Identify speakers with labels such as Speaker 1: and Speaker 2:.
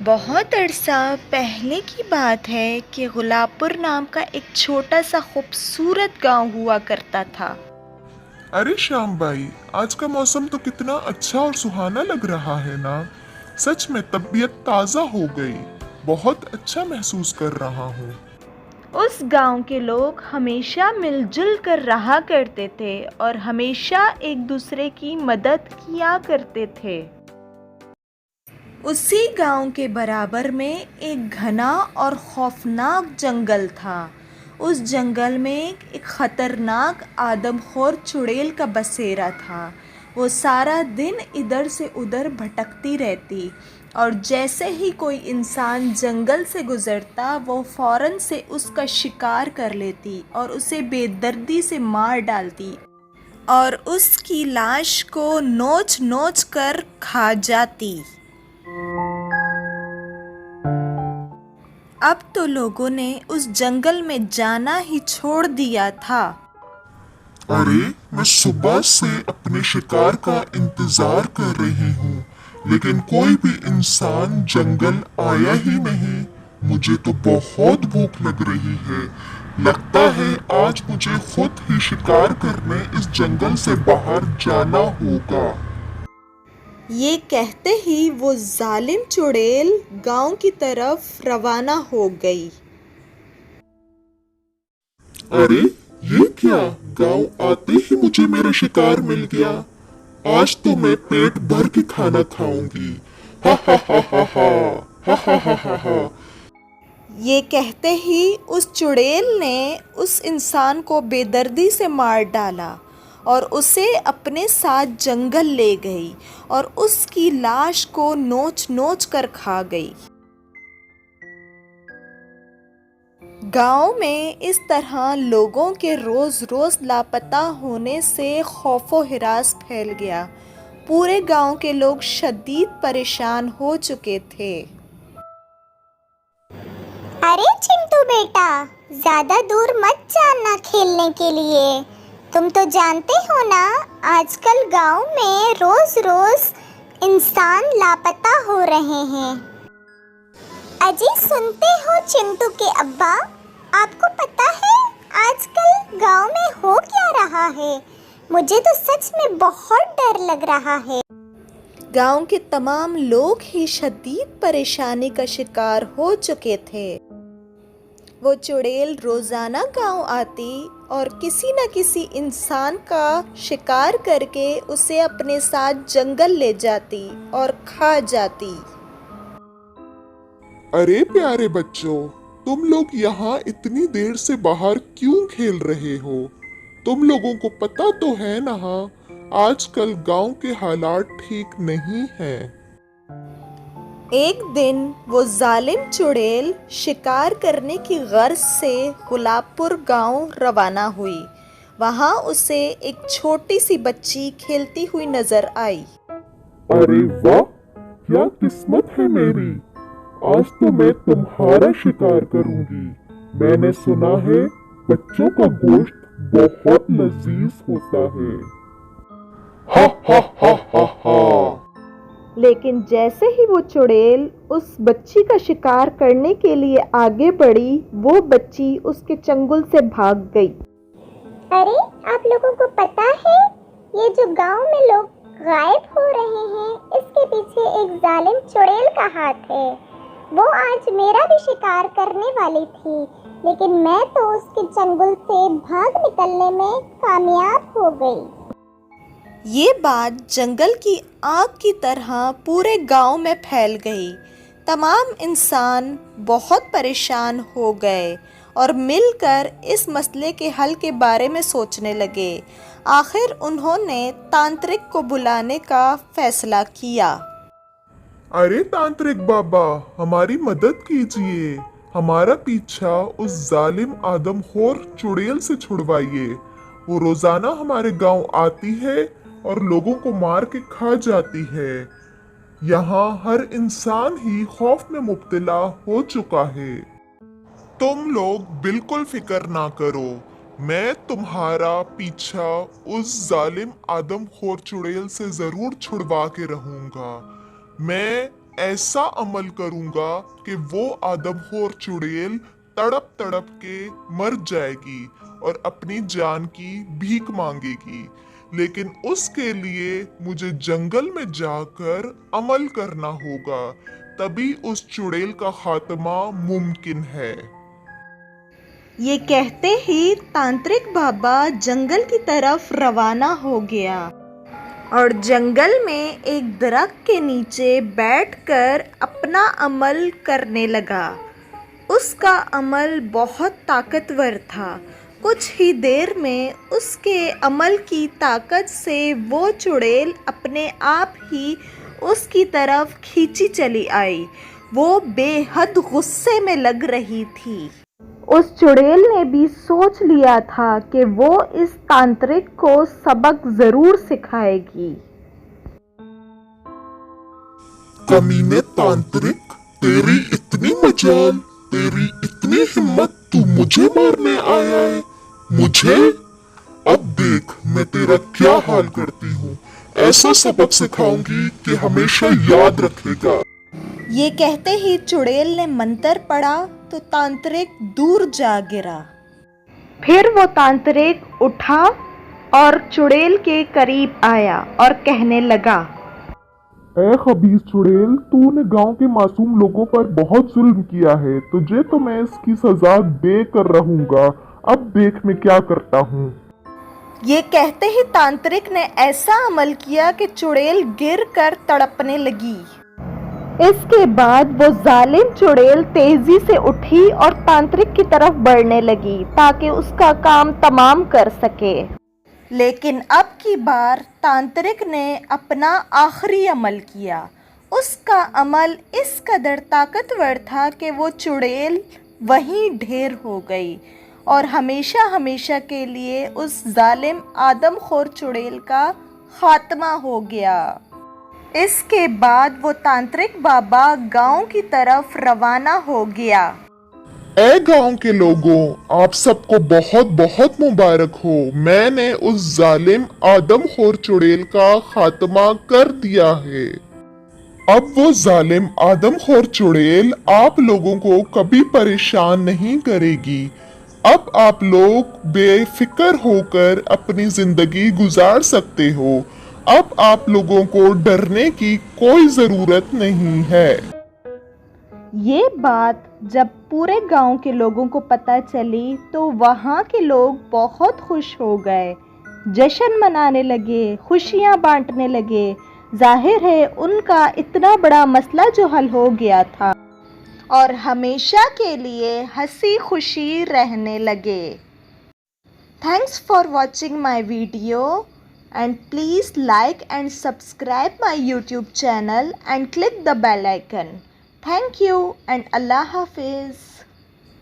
Speaker 1: बहुत अरसा पहले की बात है कि गुलाबपुर नाम का एक छोटा सा खूबसूरत गांव हुआ करता था।
Speaker 2: अरे श्याम भाई, आज का मौसम तो कितना अच्छा और सुहाना लग रहा है ना। सच में तबीयत ताज़ा हो गई। बहुत अच्छा महसूस कर रहा हूँ।
Speaker 1: उस गांव के लोग हमेशा मिलजुल कर रहा करते थे और हमेशा एक दूसरे की मदद किया करते थे। उसी गांव के बराबर में एक घना और खौफनाक जंगल था। उस जंगल में एक खतरनाक आदमखोर चुड़ैल का बसेरा था। वो सारा दिन इधर से उधर भटकती रहती और जैसे ही कोई इंसान जंगल से गुजरता वो फौरन से उसका शिकार कर लेती और उसे बेदर्दी से मार डालती और उसकी लाश को नोच नोच कर खा जाती। अब तो लोगों ने उस जंगल में जाना ही छोड़ दिया था।
Speaker 2: अरे, मैं सुबह से अपने शिकार का इंतजार कर रही हूँ, लेकिन कोई भी इंसान जंगल आया ही नहीं। मुझे तो बहुत भूख लग रही है। लगता है आज मुझे खुद ही शिकार करने इस जंगल से बाहर जाना होगा।
Speaker 1: ये कहते ही वो जालिम चुड़ैल गांव की तरफ रवाना हो गई।
Speaker 2: अरे, ये क्या? गांव आते ही मुझे मेरा शिकार मिल गया। आज तो मैं पेट भर के खाना खाऊंगी। हा हा हा हा हा हा हा हा हा हा।
Speaker 1: ये कहते ही उस चुड़ैल ने उस इंसान को बेदर्दी से मार डाला और उसे अपने साथ जंगल ले गई और उसकी लाश को नोच नोच कर खा गई। गांव में इस तरह लोगों के रोज रोज लापता होने से खौफो हिरास फैल गया। पूरे गांव के लोग शदीद परेशान हो चुके थे।
Speaker 3: अरे चिंटू बेटा, ज्यादा दूर मत जाना खेलने के लिए। तुम तो जानते हो ना, आजकल गांव में रोज रोज इंसान लापता हो रहे हैं। अजी सुनते हो चिंटू के अब्बा, आपको पता है आजकल गांव में हो क्या रहा है? मुझे तो सच में बहुत डर लग रहा है।
Speaker 1: गांव के तमाम लोग ही शदीद परेशानी का शिकार हो चुके थे। वो चुड़ैल रोजाना गांव आती और किसी न किसी इंसान का शिकार करके उसे अपने साथ जंगल ले जाती और खा जाती।
Speaker 2: अरे प्यारे बच्चों, तुम लोग यहाँ इतनी देर से बाहर क्यों खेल रहे हो? तुम लोगों को पता तो है ना, आजकल गांव के हालात ठीक नहीं हैं।
Speaker 1: एक दिन वो जालिम चुड़ैल शिकार करने की गर्ज से गुलाबपुर गांव रवाना हुई। वहां उसे एक छोटी सी बच्ची खेलती हुई नजर आई।
Speaker 2: अरे वाह, क्या किस्मत है मेरी। आज तो मैं तुम्हारा शिकार करूंगी। मैंने सुना है बच्चों का गोश्त बहुत लजीज होता है। हा हा हा हा हा।
Speaker 1: लेकिन जैसे ही वो चुड़ैल उस बच्ची का शिकार करने के लिए आगे बढ़ी, वो बच्ची उसके चंगुल से भाग गई।
Speaker 3: अरे आप लोगों को पता है, ये जो गांव में लोग गायब हो रहे हैं, इसके पीछे एक जालिम चुड़ैल का हाथ है। वो आज मेरा भी शिकार करने वाली थी, लेकिन मैं तो उसके चंगुल से भाग निकलने में कामयाब हो गई।
Speaker 1: ये बात जंगल की आग की तरह पूरे गांव में फैल गई। तमाम इंसान बहुत परेशान हो गए और मिलकर इस मसले के हल के बारे में सोचने लगे। आखिर उन्होंने तांत्रिक को बुलाने का फैसला किया।
Speaker 2: अरे तांत्रिक बाबा, हमारी मदद कीजिए। हमारा पीछा उस जालिम आदमखोर चुड़ैल से छुड़वाइए। वो रोजाना हमारे गांव आती है और लोगों को मार के खा जाती है। यहाँ हर इंसान ही खौफ में मुब्तला हो चुका है। तुम लोग बिल्कुल फिक्र ना करो। मैं तुम्हारा पीछा उस जालिम आदमखोर चुड़ैल से जरूर छुड़वा के रहूंगा। मैं ऐसा अमल करूंगा कि वो आदमखोर चुड़ैल तड़प तड़प के मर जाएगी और अपनी जान की भीख मांगेगी। लेकिन उसके लिए मुझे जंगल में जाकर अमल करना होगा, तभी उस चुड़ैल का खात्मा मुमकिन है।
Speaker 1: ये कहते ही तांत्रिक बाबा जंगल की तरफ रवाना हो गया और जंगल में एक दरख्त के नीचे बैठकर अपना अमल करने लगा। उसका अमल बहुत ताकतवर था। कुछ ही देर में उसके अमल की ताकत से वो चुड़ैल अपने आप ही उसकी तरफ खींची चली आई। वो बेहद गुस्से में लग रही थी। उस चुड़ैल ने भी सोच लिया था कि वो इस तांत्रिक को सबक जरूर सिखाएगी।
Speaker 2: कमीने तांत्रिक, तेरी इतनी मजाल, तेरी इतनी हिम्मत, तू मुझे मारने आया है? मुझे? अब देख मैं तेरा क्या हाल करती हूँ। ऐसा सबक सिखाऊंगी कि हमेशा याद रखेगा।
Speaker 1: ये कहते ही चुड़ैल ने मंत्र पढ़ा तो तांत्रिक दूर जा गिरा। फिर वो तांत्रिक उठा और चुड़ैल के करीब आया और कहने लगा,
Speaker 2: ए खबीस चुड़ैल, तूने गांव के मासूम लोगों पर बहुत जुल्म किया है। तुझे तो मैं इसकी सजा दे कर रहूंगा। अब देख मैं क्या करता हूँ।
Speaker 1: ये कहते ही तांत्रिक ने ऐसा अमल किया कि चुड़ैल गिर कर तड़पने लगी। इसके बाद वो जालिम चुड़ैल तेजी से उठी और तांत्रिक की तरफ बढ़ने लगी ताकि उसका काम तमाम कर सके। लेकिन अब की बार तांत्रिक ने अपना आखिरी अमल किया। उसका अमल इस कदर ताकतवर था कि वो चुड़ैल वहीं ढेर हो गई और हमेशा हमेशा के लिए उस जालिम आदमखोर चुड़ैल का खात्मा हो गया। इसके बाद वो तांत्रिक बाबा गांव की तरफ रवाना हो गया।
Speaker 2: ए गांव के लोगों, आप सबको बहुत बहुत मुबारक हो। मैंने उस जालिम आदमखोर चुड़ैल का खात्मा कर दिया है। अब वो जालिम आदमखोर चुड़ैल आप लोगों को कभी परेशान नहीं करेगी। अब आप लोग बेफिक्र होकर अपनी जिंदगी गुजार सकते हो। अब आप लोगों को डरने की कोई जरूरत नहीं है।
Speaker 1: ये बात जब पूरे गांव के लोगों को पता चली तो वहाँ के लोग बहुत खुश हो गए, जश्न मनाने लगे, खुशियाँ बांटने लगे। जाहिर है उनका इतना बड़ा मसला जो हल हो गया था और हमेशा के लिए हंसी खुशी रहने लगे। Thanks for watching my video and please like and subscribe my YouTube channel and click the bell icon. Thank you and Allah Hafiz.